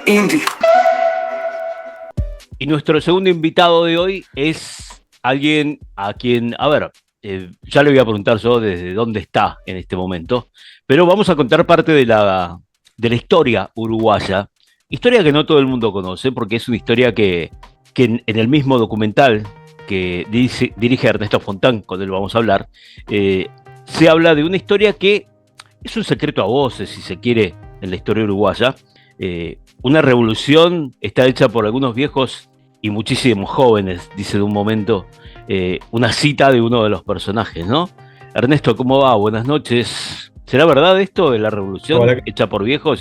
Indie. Y nuestro segundo invitado de hoy es alguien a quien, ya le voy a preguntar yo desde dónde está en este momento, pero vamos a contar parte de la historia uruguaya, historia que no todo el mundo conoce, porque es una historia que en el mismo documental que dirige Ernesto Fontán, con él vamos a hablar, se habla de una historia que es un secreto a voces, si se quiere, en la historia uruguaya. Una revolución está hecha por algunos viejos y muchísimos jóvenes, dice de un momento una cita de uno de los personajes, ¿no? Ernesto, ¿cómo va? Buenas noches. ¿Será verdad esto de la revolución hecha por viejos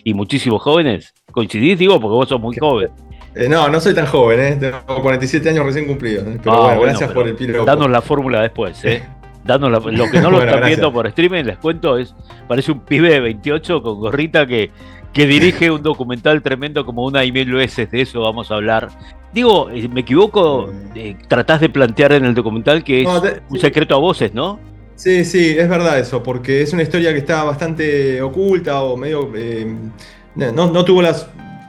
y muchísimos jóvenes? ¿Coincidís, digo, porque vos sos muy joven? No soy tan joven, tengo 47 años recién cumplidos, pero bueno, gracias por el piropo. Danos la fórmula después, Danos lo que no lo están viendo por streaming, les cuento, parece un pibe de 28 con gorrita que dirige un documental tremendo como una y mil veces. De eso vamos a hablar. Digo, ¿me equivoco? Tratás de plantear en el documental que es un secreto a voces, ¿no? Sí, es verdad eso, porque es una historia que está bastante oculta o medio... no tuvo la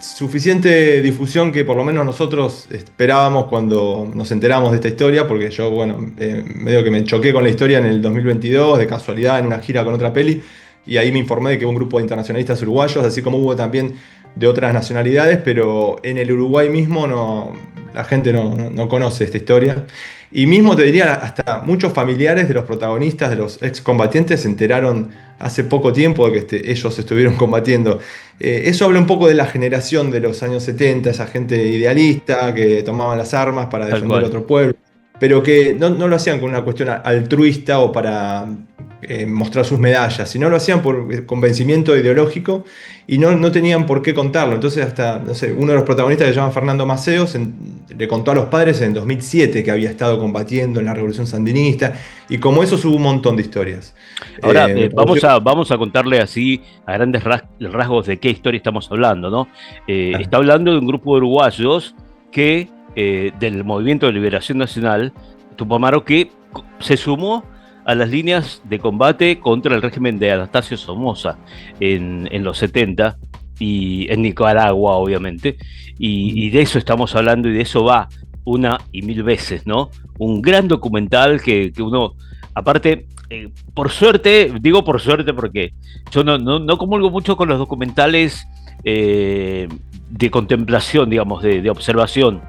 suficiente difusión que por lo menos nosotros esperábamos cuando nos enteramos de esta historia, porque yo, medio que me choqué con la historia en el 2022, de casualidad, en una gira con otra peli, y ahí me informé de que hubo un grupo de internacionalistas uruguayos, así como hubo también de otras nacionalidades, pero en el Uruguay mismo la gente no conoce esta historia. Y mismo te diría, hasta muchos familiares de los protagonistas, de los excombatientes, se enteraron hace poco tiempo de que ellos estuvieron combatiendo. Eso habla un poco de la generación de los años 70, esa gente idealista que tomaban las armas para defender otro pueblo, pero que no lo hacían con una cuestión altruista o para mostrar sus medallas, sino lo hacían por convencimiento ideológico y no tenían por qué contarlo. Entonces hasta, uno de los protagonistas, que se llama Fernando Maceo, le contó a los padres en 2007 que había estado combatiendo en la Revolución Sandinista, y como eso hubo un montón de historias. Ahora, vamos a contarle así a grandes rasgos de qué historia estamos hablando, ¿no? Está hablando de un grupo de uruguayos que del Movimiento de Liberación Nacional, Tupamaro, que se sumó a las líneas de combate contra el régimen de Anastasio Somoza en los 70 y en Nicaragua, obviamente, y de eso estamos hablando, y de eso va una y mil veces, ¿no? Un gran documental que uno, aparte, por suerte, digo por suerte porque yo no comulgo mucho con los documentales de contemplación, digamos, de observación.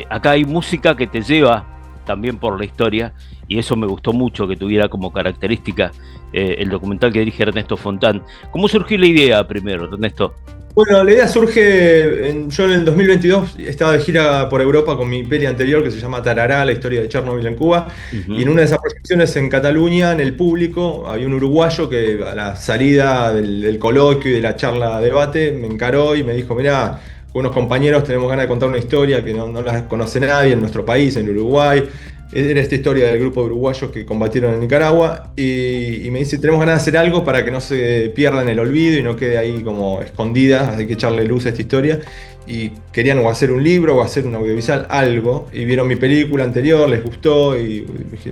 Acá hay música que te lleva también por la historia, y eso me gustó mucho que tuviera como característica el documental que dirige Ernesto Fontán. ¿Cómo surgió la idea primero, Ernesto? Bueno, la idea surge, yo en el 2022 estaba de gira por Europa con mi peli anterior que se llama Tarará, la historia de Chernobyl en Cuba, y en una de esas proyecciones en Cataluña, en el público, había un uruguayo que a la salida del coloquio y de la charla debate me encaró y me dijo: mirá, con unos compañeros tenemos ganas de contar una historia que no la conoce nadie en nuestro país, en Uruguay. Era esta historia del grupo de uruguayos que combatieron en Nicaragua, y me dice: tenemos ganas de hacer algo para que no se pierda en el olvido y no quede ahí como escondida, hay que echarle luz a esta historia. Y querían o hacer un libro o hacer un audiovisual, algo, y vieron mi película anterior, les gustó y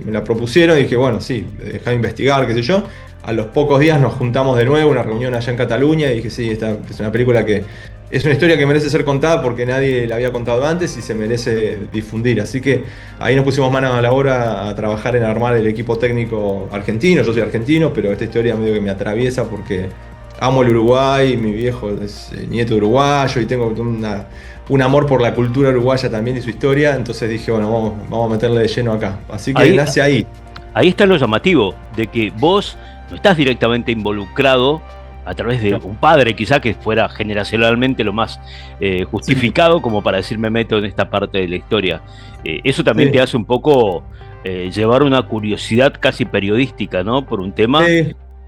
me la propusieron, y dije: bueno, sí, dejá de investigar, qué sé yo. A los pocos días nos juntamos de nuevo, una reunión allá en Cataluña, y dije: sí, esta es una película que es una historia que merece ser contada porque nadie la había contado antes y se merece difundir. Así que ahí nos pusimos manos a la obra a trabajar en armar el equipo técnico argentino. Yo soy argentino, pero esta historia medio que me atraviesa porque amo el Uruguay, mi viejo es nieto de uruguayo y tengo un amor por la cultura uruguaya también y su historia. Entonces dije: bueno, vamos a meterle de lleno acá. Así que nace ahí. Ahí está lo llamativo, de que vos no estás directamente involucrado a través de un padre, quizá, que fuera generacionalmente lo más justificado como para decir: me meto en esta parte de la historia. Eso también te hace un poco llevar una curiosidad casi periodística, ¿no? Por un tema.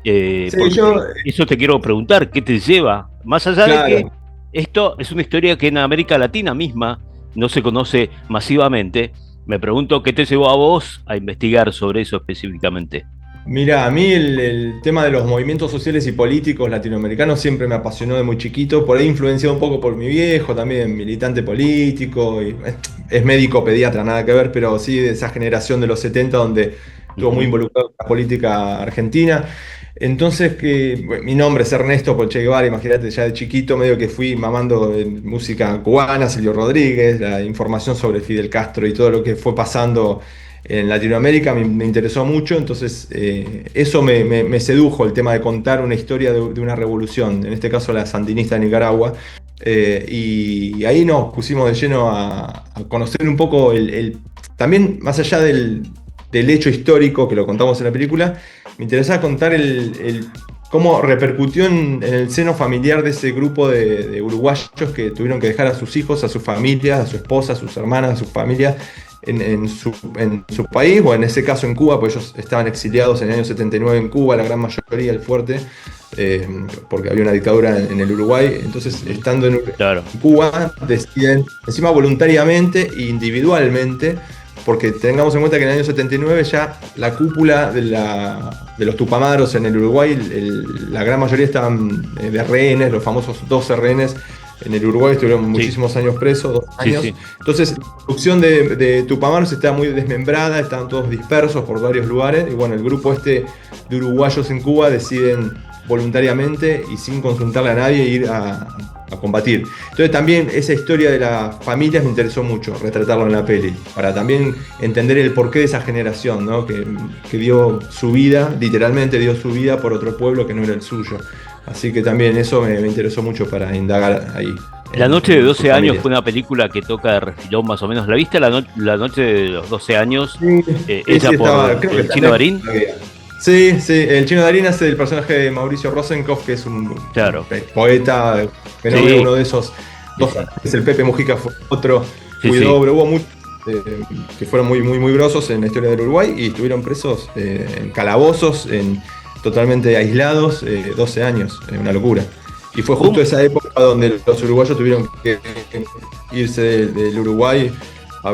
Eso te quiero preguntar, ¿qué te lleva? Más allá de que esto es una historia que en América Latina misma no se conoce masivamente, me pregunto qué te llevó a vos a investigar sobre eso específicamente. Mira, a mí el tema de los movimientos sociales y políticos latinoamericanos siempre me apasionó de muy chiquito, por ahí influenciado un poco por mi viejo, también militante político, y es médico pediatra, nada que ver, pero sí de esa generación de los 70 donde estuvo muy involucrado en la política argentina. Entonces, bueno, mi nombre es Ernesto por Che Guevara, imagínate, ya de chiquito medio que fui mamando música cubana, Silvio Rodríguez, la información sobre Fidel Castro y todo lo que fue pasando en Latinoamérica me interesó mucho, entonces eso me sedujo, el tema de contar una historia de una revolución, en este caso la sandinista de Nicaragua. Y ahí nos pusimos de lleno a conocer un poco también más allá del hecho histórico que lo contamos en la película, me interesaba contar cómo repercutió en el seno familiar de ese grupo de uruguayos que tuvieron que dejar a sus hijos, a sus familias, a su esposa, a sus hermanas, a sus familias en su país, o en ese caso en Cuba, pues ellos estaban exiliados en el año 79 en Cuba, la gran mayoría, el fuerte, porque había una dictadura en el Uruguay. Entonces, estando en Cuba, deciden, encima voluntariamente e individualmente, porque tengamos en cuenta que en el año 79 ya la cúpula de los Tupamaros en el Uruguay, la gran mayoría estaban de rehenes, los famosos 12 rehenes. En el Uruguay estuvieron muchísimos años presos, 2 años. Sí. Entonces, la producción de Tupamaros está muy desmembrada, estaban todos dispersos por varios lugares. Y bueno, el grupo de uruguayos en Cuba deciden voluntariamente y sin consultarle a nadie ir a combatir. Entonces también esa historia de las familias me interesó mucho, retratarlo en la peli, para también entender el porqué de esa generación, ¿no? que dio su vida, literalmente dio su vida por otro pueblo que no era el suyo. Así que también eso me interesó mucho para indagar ahí. La noche de 12 años fue una película que toca de refilón más o menos. ¿La viste la noche de los 12 años? Sí, hecha por el Chino Darín. Sí, el Chino Darín hace el personaje de Mauricio Rosenkopf, que es un poeta, fenómeno, uno de esos dos. Es el Pepe Mujica, fue otro muy doble. Hubo muchos que fueron muy grosos en la historia del Uruguay y estuvieron presos en calabozos, totalmente aislados, 12 años, una locura. Y fue justo esa época donde los uruguayos tuvieron que irse del Uruguay a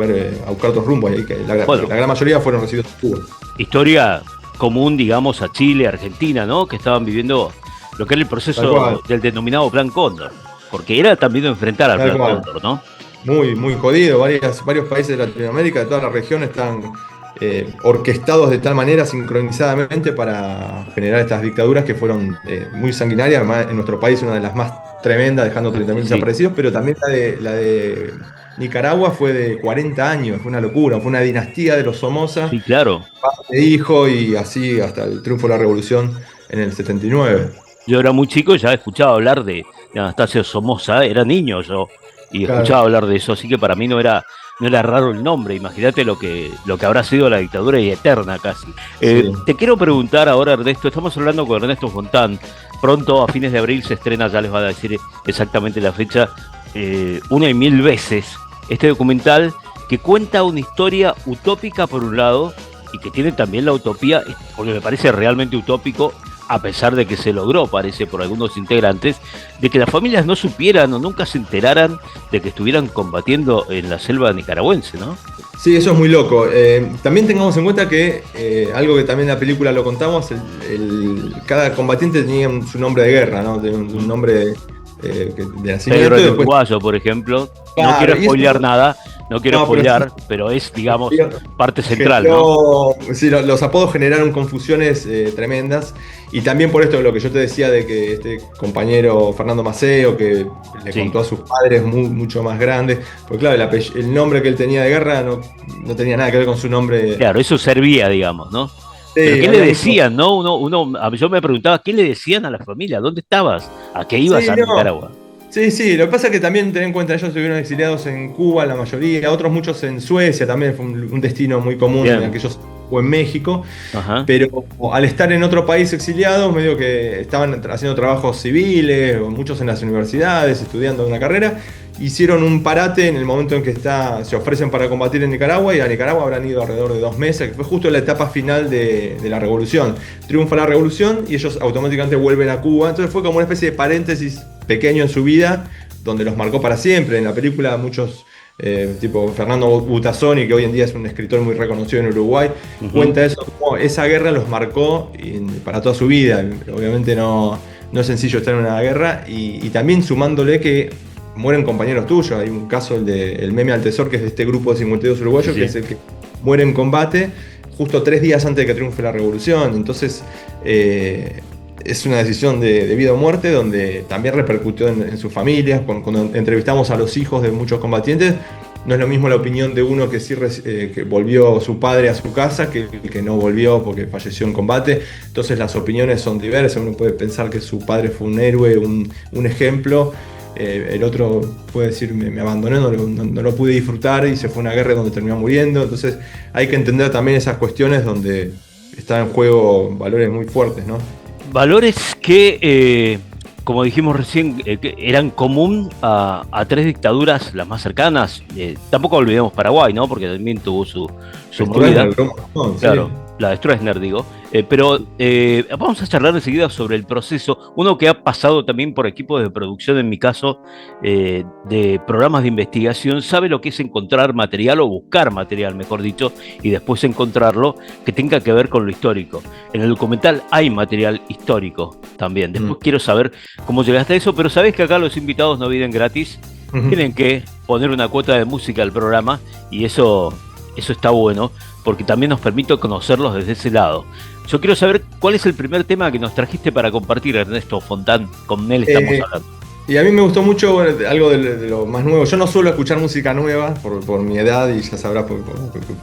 buscar otros rumbos. Y la gran mayoría fueron recibidos en Cuba. Historia común, digamos, a Chile, Argentina, ¿no? Que estaban viviendo lo que era el proceso del denominado Plan Cóndor. Porque era también enfrentar al Plan Cóndor, ¿no? Muy jodido. Varios países de Latinoamérica, de toda la región, están orquestados de tal manera, sincronizadamente, para generar estas dictaduras que fueron muy sanguinarias. Además, en nuestro país una de las más tremendas, dejando 30.000 desaparecidos, pero también la de Nicaragua fue de 40 años, fue una locura, fue una dinastía de los Somoza, sí, claro, padre e hijo, y así hasta el triunfo de la revolución en el 79. Yo era muy chico y ya escuchaba hablar de Anastasio Somoza, era niño yo, y escuchaba hablar de eso, así que para mí no era raro el nombre. Imagínate lo que habrá sido la dictadura y eterna casi. Te quiero preguntar ahora, Ernesto, estamos hablando con Ernesto Fontán, pronto a fines de abril se estrena, ya les va a decir exactamente la fecha, una y mil veces, este documental que cuenta una historia utópica por un lado y que tiene también la utopía, porque me parece realmente utópico, a pesar de que se logró, parece, por algunos integrantes, de que las familias no supieran o nunca se enteraran de que estuvieran combatiendo en la selva nicaragüense, ¿no? Sí, eso es muy loco. También tengamos en cuenta que algo que también en la película lo contamos, cada combatiente tenía su nombre de guerra, ¿no? Un nombre de nacimiento. Pedro el Uruguayo, por ejemplo. Claro, no quiero spoilear nada, pero es, digamos, parte central, ¿no? Sí, los apodos generaron confusiones tremendas, y también por esto lo que yo te decía de que este compañero Fernando Maceo, que le contó a sus padres mucho más grandes, porque claro, el nombre que él tenía de guerra no tenía nada que ver con su nombre. Claro, eso servía, digamos, ¿no? ¿Pero qué le decían, no? Yo me preguntaba, ¿qué le decían a la familia? ¿Dónde estabas? ¿A qué ibas a Nicaragua? Sí, lo que pasa es que también ten en cuenta, ellos estuvieron exiliados en Cuba, la mayoría, otros muchos en Suecia, también fue un destino muy común en aquellos, o en México. Ajá. Pero al estar en otro país exiliados, medio que estaban haciendo trabajos civiles, o muchos en las universidades, estudiando una carrera, hicieron un parate en el momento en que se ofrecen para combatir en Nicaragua, y a Nicaragua habrán ido alrededor de 2 meses, que fue justo la etapa final de la revolución. Triunfa la revolución y ellos automáticamente vuelven a Cuba, entonces fue como una especie de paréntesis pequeño en su vida, donde los marcó para siempre. En la película muchos, tipo Fernando Butazzoni, que hoy en día es un escritor muy reconocido en Uruguay, cuenta eso, como esa guerra los marcó para toda su vida. Obviamente no es sencillo estar en una guerra, y también sumándole que mueren compañeros tuyos. Hay un caso, el Meme Altezor, que es de este grupo de 52 uruguayos, que es el que muere en combate justo 3 días antes de que triunfe la revolución. Entonces es una decisión de vida o muerte, donde también repercutió en sus familias. Cuando entrevistamos a los hijos de muchos combatientes, no es lo mismo la opinión de uno que sí que volvió su padre a su casa que el que no volvió porque falleció en combate. Entonces las opiniones son diversas. Uno puede pensar que su padre fue un héroe, un ejemplo. El otro puede decir, me abandoné, no lo pude disfrutar y se fue a una guerra donde terminó muriendo. Entonces hay que entender también esas cuestiones donde están en juego valores muy fuertes, ¿no? Valores que, como dijimos recién, que eran común a tres dictaduras las más cercanas. Tampoco olvidemos Paraguay, ¿no? Porque también tuvo su movida. Claro, sí. La de Stroessner, digo. Pero vamos a charlar enseguida sobre el proceso. Uno que ha pasado también por equipos de producción, en mi caso, de programas de investigación, sabe lo que es encontrar material o buscar material, mejor dicho, y después encontrarlo que tenga que ver con lo histórico. En el documental hay material histórico también. Después quiero saber cómo llegaste a eso, pero sabés que acá los invitados no vienen gratis. Tienen que poner una cuota de música al programa y eso está bueno, porque también nos permite conocerlos desde ese lado. Yo quiero saber cuál es el primer tema que nos trajiste para compartir, Ernesto Fontán. Con él estamos hablando. Y a mí me gustó mucho, bueno, algo de lo más nuevo. Yo no suelo escuchar música nueva por mi edad, y ya sabrás,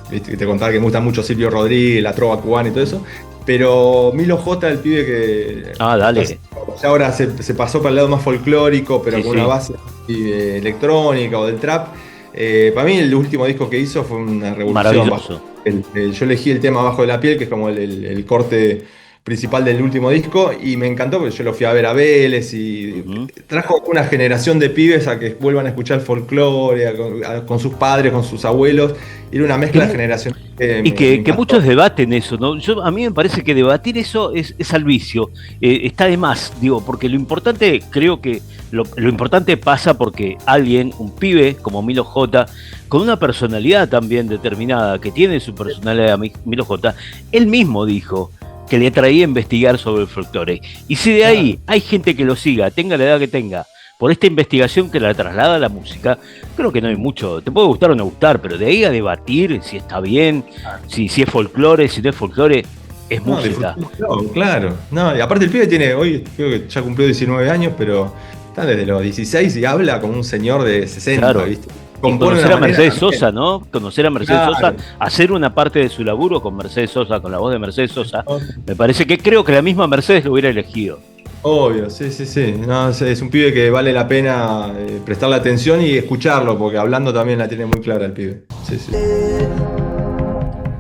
te contaba que me gusta mucho Silvio Rodríguez, la trova cubana y todo eso. Pero Milo J, el pibe que dale. Ya ahora se pasó para el lado más folclórico, pero con una base electrónica o del trap. Para mí el último disco que hizo fue una revolución. Maravilloso. Yo elegí el tema Abajo de la piel, que es como el corte principal del último disco, y me encantó porque yo lo fui a ver a Vélez y trajo una generación de pibes a que vuelvan a escuchar folclore con sus padres, con sus abuelos. Era una mezcla de generaciones. Y que muchos debaten eso, ¿no? A mí me parece que debatir eso es al vicio. Está de más, digo, porque lo importante, creo que lo importante pasa porque alguien, un pibe como Milo J, con una personalidad también determinada, que tiene su personalidad, Milo J, él mismo dijo que le atraía a investigar sobre el folclore. Y si de ahí hay gente que lo siga, tenga la edad que tenga, por esta investigación que la traslada a la música, creo que no hay mucho. Te puede gustar o no gustar, pero de ahí a debatir si está bien, si es folclore, si no es folclore, es música. Claro. No, y aparte el pibe tiene, hoy creo que ya cumplió 19 años, pero está desde los 16 y habla como un señor de 60, claro. ¿Viste? Y conocer a Mercedes Sosa, ¿no? Conocer a Mercedes Sosa, hacer una parte de su laburo con Mercedes Sosa, con la voz de Mercedes Sosa, me parece que creo que la misma Mercedes lo hubiera elegido. Obvio, sí. No, es un pibe que vale la pena prestarle atención y escucharlo, porque hablando también la tiene muy clara el pibe. Sí.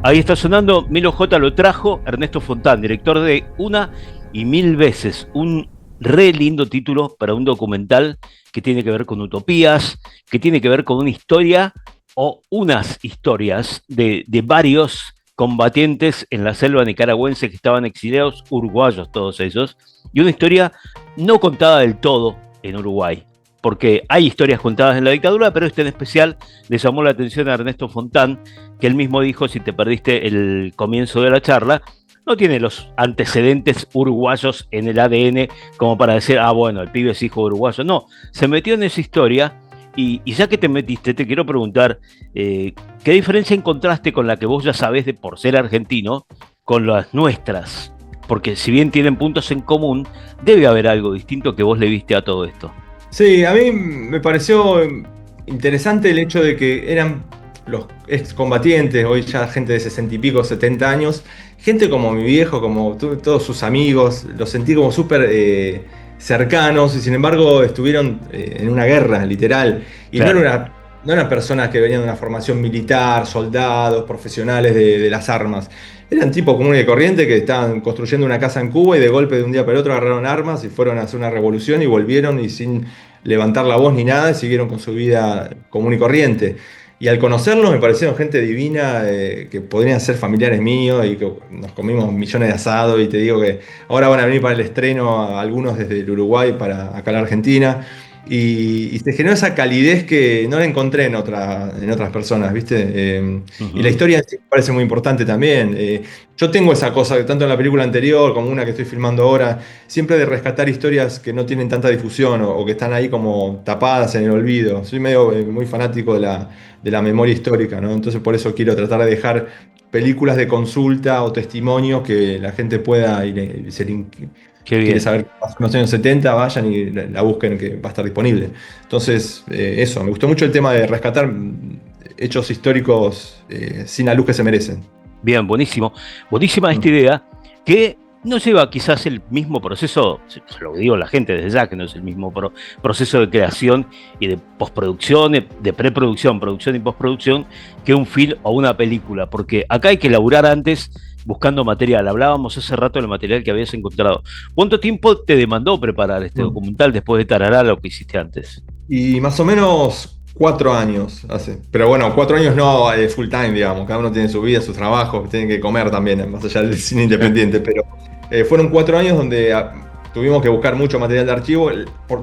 Ahí está sonando, Milo J lo trajo, Ernesto Fontán, director de Una y Mil Veces, un re lindo título para un documental que tiene que ver con utopías, que tiene que ver con una historia o unas historias de varios combatientes en la selva nicaragüense que estaban exiliados, uruguayos todos ellos, y una historia no contada del todo en Uruguay, porque hay historias contadas en la dictadura, pero en especial le llamó la atención a Ernesto Fontán, que él mismo dijo, si te perdiste el comienzo de la charla, no tiene los antecedentes uruguayos en el ADN como para decir, bueno, el pibe es hijo uruguayo. No, se metió en esa historia y ya que te metiste, te quiero preguntar, ¿qué diferencia encontraste con la que vos ya sabés por ser argentino con las nuestras? Porque si bien tienen puntos en común, debe haber algo distinto que vos le viste a todo esto. Sí, a mí me pareció interesante el hecho de que eran los excombatientes, hoy ya gente de 60 y pico, 70 años, gente como mi viejo, como todos sus amigos, los sentí como súper cercanos y sin embargo estuvieron en una guerra, literal. Y claro. no eran personas que venían de una formación militar, soldados, profesionales de las armas. Eran tipos comunes y corrientes que estaban construyendo una casa en Cuba y de golpe de un día para el otro agarraron armas y fueron a hacer una revolución y volvieron y sin levantar la voz ni nada, siguieron con su vida común y corriente. Y al conocerlos me parecieron gente divina, que podrían ser familiares míos y que nos comimos millones de asados y te digo que ahora van a venir para el estreno algunos desde el Uruguay para acá a la Argentina. Y se generó esa calidez que no la encontré en otras personas, ¿viste? Y la historia en sí me parece muy importante también. Yo tengo esa cosa, tanto en la película anterior como una que estoy filmando ahora, siempre de rescatar historias que no tienen tanta difusión o que están ahí como tapadas en el olvido. Soy muy fanático de la memoria histórica, ¿no? Entonces por eso quiero tratar de dejar películas de consulta o testimonios que la gente pueda Qué bien. quiere saber qué pasó en los años 70, vayan y la busquen, que va a estar disponible. Entonces, eso, me gustó mucho el tema de rescatar hechos históricos sin la luz que se merecen. Bien, buenísimo. Buenísima esta Mm. idea que no lleva quizás el mismo proceso, se lo digo a la gente desde ya, que no es el mismo proceso de creación y de postproducción, de preproducción, producción y postproducción, que un film o una película, porque acá hay que laburar antes buscando material. Hablábamos hace rato del material que habías encontrado. ¿Cuánto tiempo te demandó preparar este Mm. documental después de Tarará, lo que hiciste antes? Y más o menos 4 años hace. Pero bueno, 4 años no full time, digamos. Cada uno tiene su vida, sus trabajos, tienen que comer también, más allá del cine independiente. Pero fueron 4 años donde tuvimos que buscar mucho material de archivo.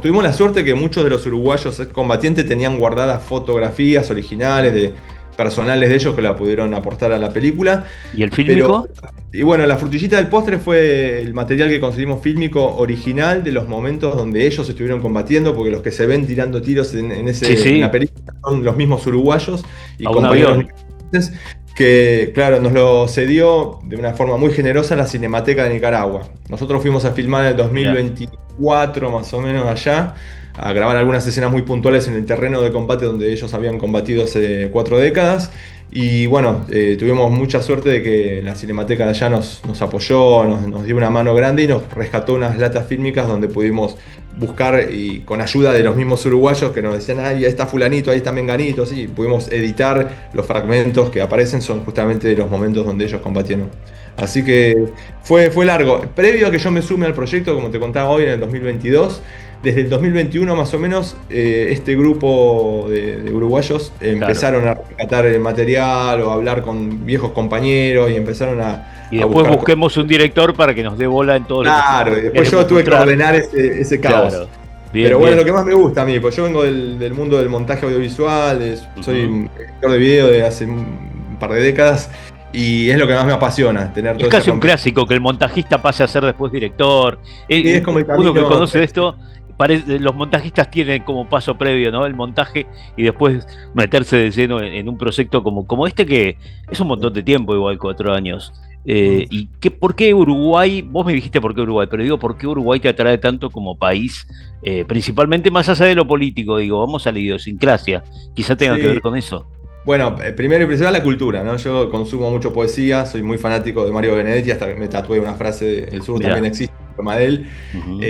Tuvimos la suerte que muchos de los uruguayos combatientes tenían guardadas fotografías originales de personales de ellos que la pudieron aportar a la película. ¿Y el Pero, fílmico? y bueno, la frutillita del postre fue el material que conseguimos fílmico original de los momentos donde ellos estuvieron combatiendo, porque los que se ven tirando tiros Sí, en la sí, película son los mismos uruguayos y a un compañeros avión. nicaragüenses que, claro, nos lo cedió de una forma muy generosa la Cinemateca de Nicaragua. Nosotros fuimos a filmar en el Mirá. 2024, más o menos allá, a grabar algunas escenas muy puntuales en el terreno de combate donde ellos habían combatido hace 4 décadas. Y bueno, tuvimos mucha suerte de que la Cinemateca de allá nos apoyó, nos dio una mano grande y nos rescató unas latas fílmicas donde pudimos buscar, y con ayuda de los mismos uruguayos que nos decían, ahí está fulanito, ahí está menganito, así, pudimos editar los fragmentos que aparecen, son justamente de los momentos donde ellos combatieron. Así que fue largo. Previo a que yo me sume al proyecto, como te contaba hoy, en el 2022, desde el 2021 más o menos, este grupo de uruguayos Claro. empezaron a rescatar el material o a hablar con viejos compañeros y empezaron Y a después buscar cosas. busquemos un director para que nos dé bola en todo lo que Claro, y después queremos yo tuve que mostrar. ordenar ese caos. Claro. Bien, Pero bueno, bien. lo que más me gusta a mí, pues yo vengo del mundo del montaje audiovisual, soy Ujú. un editor de video de hace un par de décadas y es lo que más me apasiona, tener Es todo ese casi un rompecabezas. clásico que el montajista pase a ser después director. Y es como el Uno que camino. conoce de esto, los montajistas tienen como paso previo, ¿no? El montaje y después meterse de lleno en un proyecto como este que es un montón de tiempo, igual 4 años. ¿Y por qué Uruguay? Vos me dijiste por qué Uruguay, pero digo, ¿por qué Uruguay te atrae tanto como país? Principalmente más allá de lo político, digo, vamos a la idiosincrasia. Quizá tenga que ver Sí. con eso. Bueno, primero y principal la cultura, ¿no? Yo consumo mucho poesía, soy muy fanático de Mario Benedetti, hasta que me tatué una frase de El sur también Mirá. existe, broma de él. Ujú.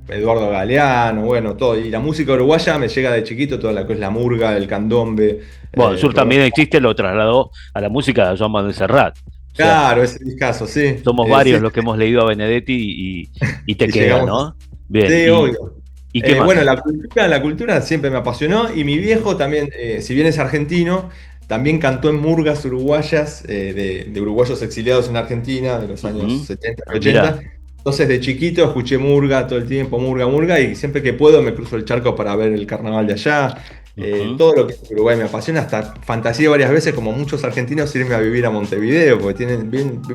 Eduardo Galeano, bueno, todo. Y la música uruguaya me llega de chiquito, toda la que es la murga, el candombe. Bueno, el sur Rubén. también existe, lo trasladó a la música de Joan Manuel Serrat. O sea, Claro, ese discazo, sí. somos Sí, varios los que hemos leído a Benedetti y te y queda, llegamos. ¿no? Bien, Sí, obvio. ¿y qué Bueno, más? la cultura siempre me apasionó y mi viejo también, si bien es argentino, también cantó en murgas uruguayas, de uruguayos exiliados en Argentina de los años Ujú. 70 y Ah, mirá, 80. Entonces de chiquito escuché murga todo el tiempo, murga, murga, y siempre que puedo me cruzo el charco para ver el carnaval de allá. ujú. Todo lo que es Uruguay me apasiona, hasta fantasía varias veces, como muchos argentinos, irme a vivir a Montevideo, porque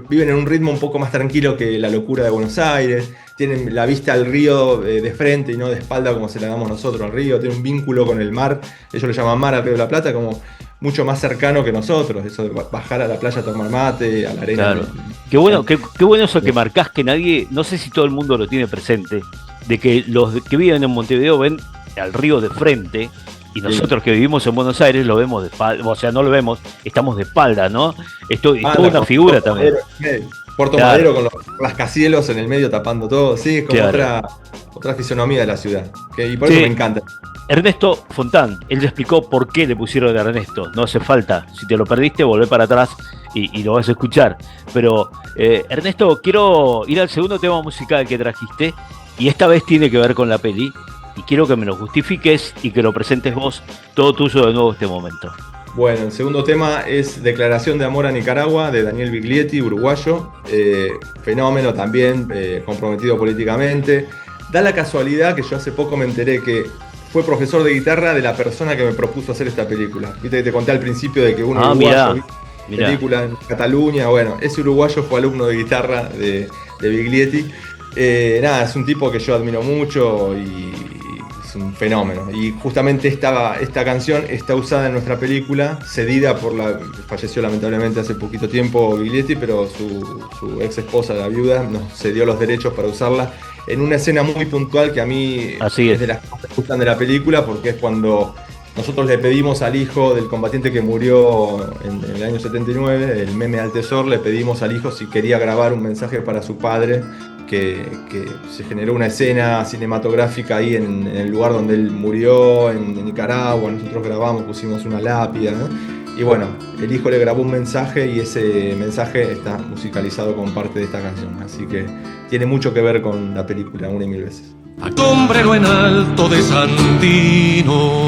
viven en un ritmo un poco más tranquilo que la locura de Buenos Aires, tienen la vista al río de frente y no de espalda como se la damos nosotros al río, tienen un vínculo con el mar, ellos le llaman mar al Río de la Plata, como mucho más cercano que nosotros, eso de bajar a la playa a tomar mate, a la arena. Claro. Qué bueno, qué bueno eso que marcás, que nadie, no sé si todo el mundo lo tiene presente, de que los que viven en Montevideo ven al río de frente y Sí. nosotros que vivimos en Buenos Aires lo vemos de espalda, o sea, no lo vemos, estamos de espalda, ¿no? Esto es toda una Con figura Puerto también. Madero en el medio. Puerto Claro, Madero con los rascacielos en el medio tapando todo, sí, es como claro. otra fisonomía de la ciudad, y por eso me Sí, encanta. Ernesto Fontán, él le explicó por qué le pusieron a Ernesto. No hace falta. Si te lo perdiste, volvé para atrás y lo vas a escuchar. Pero, Ernesto, quiero ir al segundo tema musical que trajiste. Y esta vez tiene que ver con la peli. Y quiero que me lo justifiques y que lo presentes vos, todo tuyo de nuevo este momento. Bueno, el segundo tema es Declaración de Amor a Nicaragua, de Daniel Biglietti, uruguayo. Fenómeno también, comprometido políticamente. Da la casualidad que yo hace poco me enteré que fue profesor de guitarra de la persona que me propuso hacer esta película. Viste que te conté al principio de que un uruguayo hizo Mirá. película en Cataluña. Bueno, ese uruguayo fue alumno de guitarra de Biglietti. Nada, es un tipo que yo admiro mucho y un fenómeno. Y justamente esta canción está usada en nuestra película, cedida falleció lamentablemente hace poquito tiempo Biglietti, pero su ex esposa, la viuda, nos cedió los derechos para usarla en una escena muy puntual que a mí es de las que me gustan de la película, porque es cuando nosotros le pedimos al hijo del combatiente que murió en el año 79, el Meme Altesor, le pedimos al hijo si quería grabar un mensaje para su padre, que se generó una escena cinematográfica ahí en el lugar donde él murió, en Nicaragua. Nosotros grabamos, pusimos una lápida, ¿no? Y bueno, el hijo le grabó un mensaje y ese mensaje está musicalizado con parte de esta canción. Así que tiene mucho que ver con la película, una y mil veces. Sombrero en alto de Santino.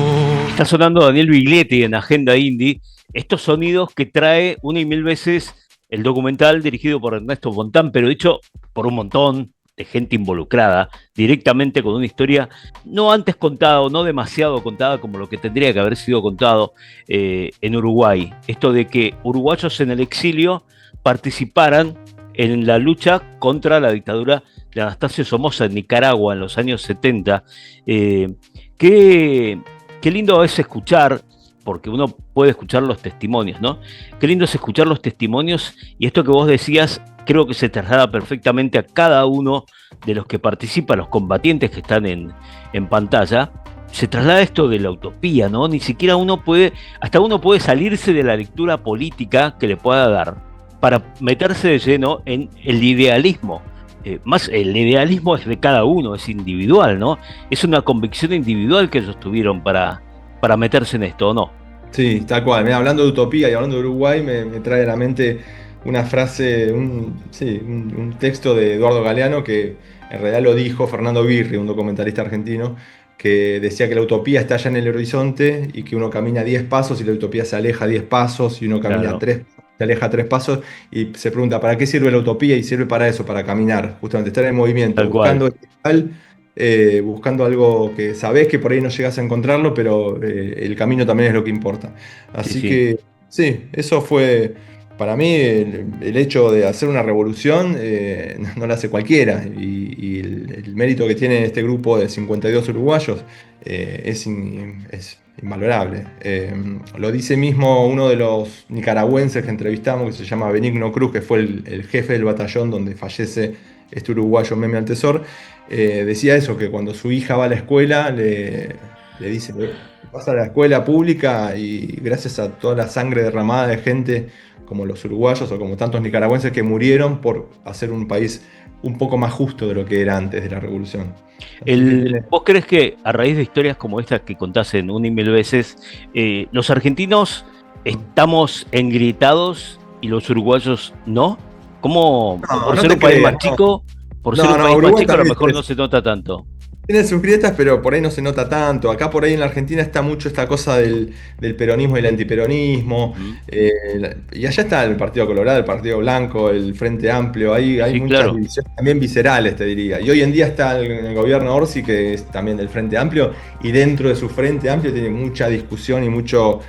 Está sonando Daniel Biglietti en Agenda Indie. Estos sonidos que trae una y mil veces el documental dirigido por Ernesto Fontán, pero hecho por un montón de gente involucrada, directamente con una historia no antes contada o no demasiado contada como lo que tendría que haber sido contado en Uruguay. Esto de que uruguayos en el exilio participaran en la lucha contra la dictadura de Anastasio Somoza en Nicaragua en los años 70. Qué lindo es escuchar, porque uno puede escuchar los testimonios, ¿no? Qué lindo es escuchar los testimonios, y esto que vos decías creo que se traslada perfectamente a cada uno de los que participan, los combatientes que están en pantalla. Se traslada esto de la utopía, ¿no? Ni siquiera uno puede salirse de la lectura política que le pueda dar para meterse de lleno en el idealismo. Más el idealismo es de cada uno, es individual, ¿no? Es una convicción individual que ellos tuvieron para meterse en esto, ¿o no? Sí, tal cual. Mira, hablando de utopía y hablando de Uruguay, me trae a la mente una frase, un texto de Eduardo Galeano que en realidad lo dijo Fernando Birri, un documentalista argentino, que decía que la utopía está allá en el horizonte y que uno camina 10 pasos y la utopía se aleja 10 pasos y uno camina 3, se aleja 3 pasos y se pregunta, ¿para qué sirve la utopía? Y sirve para eso, para caminar, justamente estar en movimiento, buscando algo que sabés que por ahí no llegás a encontrarlo, pero el camino también es lo que importa. Así que sí, eso fue para mí el hecho de hacer una revolución, no la hace cualquiera, y el mérito que tiene este grupo de 52 uruguayos es invalorable. Lo dice mismo uno de los nicaragüenses que entrevistamos, que se llama Benigno Cruz, que fue el jefe del batallón donde fallece este uruguayo Meme Altesor. Decía eso, que cuando su hija va a la escuela le dice, vas a la escuela pública y gracias a toda la sangre derramada de gente como los uruguayos o como tantos nicaragüenses que murieron por hacer un país un poco más justo de lo que era antes de la revolución. ¿Vos crees que a raíz de historias como estas que contás en una y mil veces, los argentinos estamos engrietados y los uruguayos no? ¿Cómo por ser un país más chico? Por ser un país más chico a lo mejor no se nota tanto. Tiene sus grietas, pero por ahí no se nota tanto. Acá por ahí en la Argentina está mucho esta cosa del peronismo y el antiperonismo. Y allá está el Partido Colorado, el Partido Blanco, el Frente Amplio. Hay muchas divisiones también viscerales, te diría. Y hoy en día está el gobierno Orsi, que es también del Frente Amplio, y dentro de su Frente Amplio tiene mucha discusión y mucho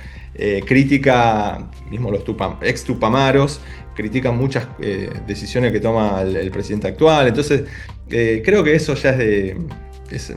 crítica, mismo los ex tupamaros, critican muchas decisiones que toma el presidente actual. Entonces, creo que eso ya es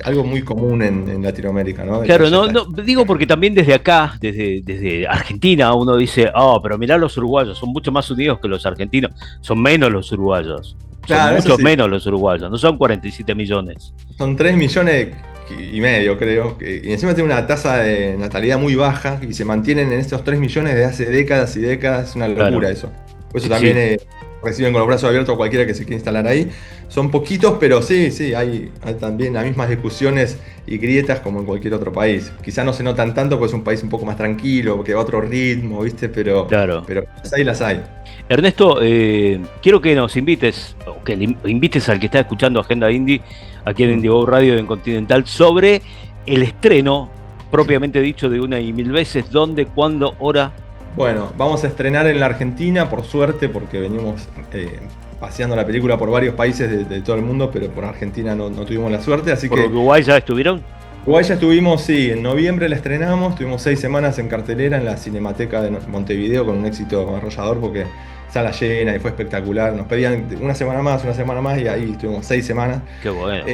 algo muy común en Latinoamérica, ¿no? Claro, no, digo porque también desde acá, desde Argentina, uno dice, pero mirá los uruguayos, son mucho más unidos que los argentinos, son menos los uruguayos, son mucho menos los uruguayos, no son 47 millones. Son 3 millones y medio, creo, y encima tiene una tasa de natalidad muy baja y se mantienen en estos 3 millones desde hace décadas y décadas, es una locura eso. Por eso también reciben con los brazos abiertos a cualquiera que se quiera instalar ahí. Son poquitos, pero sí, hay también las mismas discusiones y grietas como en cualquier otro país. Quizá no se notan tanto porque es un país un poco más tranquilo, que va a otro ritmo, ¿viste? Pero las hay. Ernesto, quiero que nos invites, o que le invites al que está escuchando Agenda Indie, aquí en Indigo Radio en Continental, sobre el estreno, propiamente dicho, de una y mil veces, dónde, cuándo, hora. Bueno, vamos a estrenar en la Argentina, por suerte, porque venimos paseando la película por varios países de todo el mundo, pero por Argentina no tuvimos la suerte, así ¿Por Uruguay ya estuvieron? Uruguay ya estuvimos, sí, en noviembre la estrenamos, tuvimos 6 semanas en cartelera en la Cinemateca de Montevideo con un éxito arrollador porque sala llena y fue espectacular. Nos pedían una semana más y ahí estuvimos 6 semanas. Qué bueno.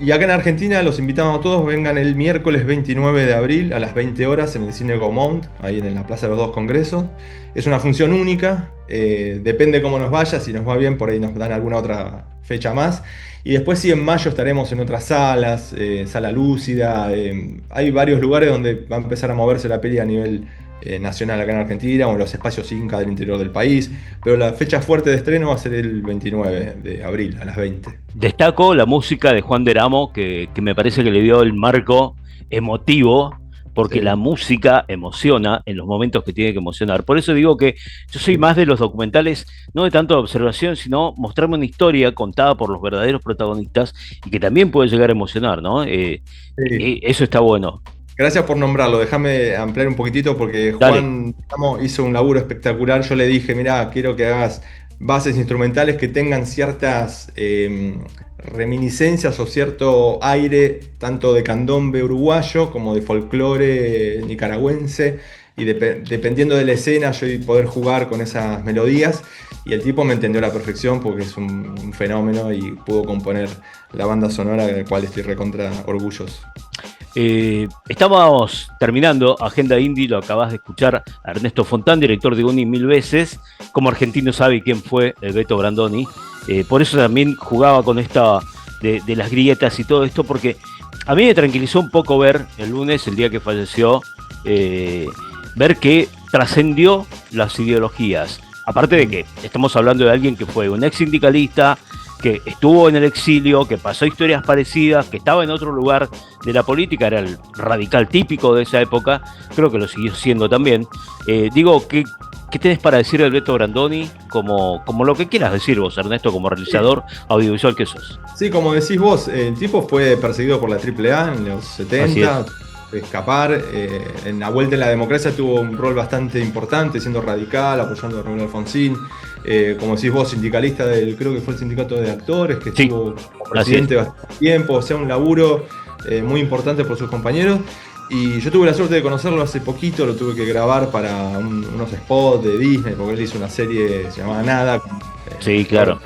Y acá en Argentina los invitamos a todos, vengan el miércoles 29 de abril a las 20 horas en el Cine Gaumont, ahí en la Plaza de los Dos Congresos. Es una función única, depende cómo nos vaya, si nos va bien por ahí nos dan alguna otra fecha más. Y después sí, en mayo estaremos en otras salas, Sala Lúcida, hay varios lugares donde va a empezar a moverse la peli a nivel nacional acá en Argentina o en los espacios Inca del interior del país, pero la fecha fuerte de estreno va a ser el 29 de abril a las 20. Destaco la música de Juan Deramo, que me parece que le dio el marco emotivo, porque Sí. la música emociona en los momentos que tiene que emocionar. Por eso digo que yo soy más de los documentales, no de tanto de observación, sino mostrarme una historia contada por los verdaderos protagonistas y que también puede llegar a emocionar, ¿no? Sí. Eso está bueno. Gracias por nombrarlo, déjame ampliar un poquitito porque Dale. Juan Ramos hizo un laburo espectacular. Yo le dije, mirá, quiero que hagas bases instrumentales que tengan ciertas reminiscencias o cierto aire tanto de candombe uruguayo como de folclore nicaragüense y dependiendo de la escena yo poder jugar con esas melodías y el tipo me entendió a la perfección porque es un fenómeno y pudo componer la banda sonora de la cual estoy recontra orgulloso. Estamos terminando Agenda Indie, lo acabas de escuchar a Ernesto Fontán, director de Uni mil veces. Como argentino sabe quién fue el Beto Brandoni. Por eso también jugaba con esta de las grietas y todo esto, porque a mí me tranquilizó un poco ver el lunes, el día que falleció, ver que trascendió las ideologías. Aparte de que estamos hablando de alguien que fue un ex sindicalista, que estuvo en el exilio, que pasó historias parecidas, que estaba en otro lugar de la política, era el radical típico de esa época, creo que lo siguió siendo también. Digo, ¿qué tenés para decir del Beto Brandoni? Como lo que quieras decir vos, Ernesto, como realizador audiovisual que sos. Sí, como decís vos, el tipo fue perseguido por la AAA en los 70, escapar. En la vuelta en la democracia tuvo un rol bastante importante, siendo radical, apoyando a Raúl Alfonsín. Como decís vos, sindicalista creo que fue el sindicato de actores, que Sí, estuvo como presidente bastante tiempo, o sea, un laburo muy importante por sus compañeros. Y yo tuve la suerte de conocerlo hace poquito, lo tuve que grabar para unos spots de Disney, porque él hizo una serie que se llamaba Nada. Sí, claro.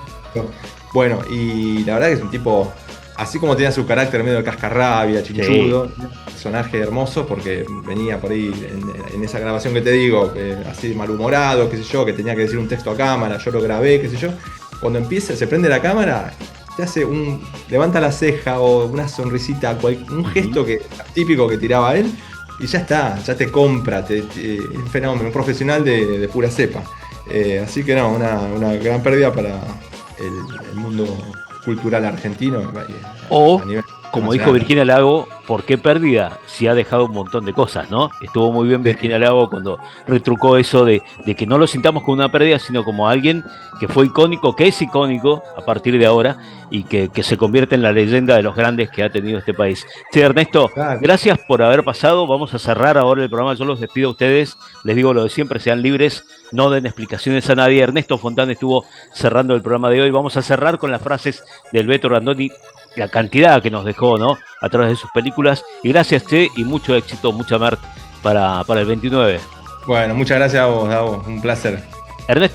Bueno, y la verdad que es un tipo, así como tenía su carácter medio de cascarrabia, chinchudo, personaje hermoso, porque venía por ahí en esa grabación que te digo, así malhumorado, qué sé yo, que tenía que decir un texto a cámara, yo lo grabé, qué sé yo. Cuando empieza, se prende la cámara, te hace levanta la ceja o una sonrisita, un gesto típico que tiraba él, y ya está, ya te compra, un fenómeno, un profesional de pura cepa. Así que no, una gran pérdida para el mundo cultural argentino. O, A nivel como dijo internacional. Virginia Lago, ¿por qué pérdida? Si ha dejado un montón de cosas, ¿no? Estuvo muy bien Virginia Lago cuando retrucó eso de que no lo sintamos como una pérdida, sino como alguien que fue icónico, que es icónico a partir de ahora y que se convierte en la leyenda de los grandes que ha tenido este país. Sí, Ernesto, Claro. gracias por haber pasado. Vamos a cerrar ahora el programa. Yo los despido a ustedes. Les digo lo de siempre, sean libres, no den explicaciones a nadie. Ernesto Fontán estuvo cerrando el programa de hoy. Vamos a cerrar con las frases del Beto Brandoni, la cantidad que nos dejó, ¿no? A través de sus películas. Y gracias, Che, y mucho éxito, mucha merc para el 29. Bueno, muchas gracias a vos, Davo, un placer. Ernesto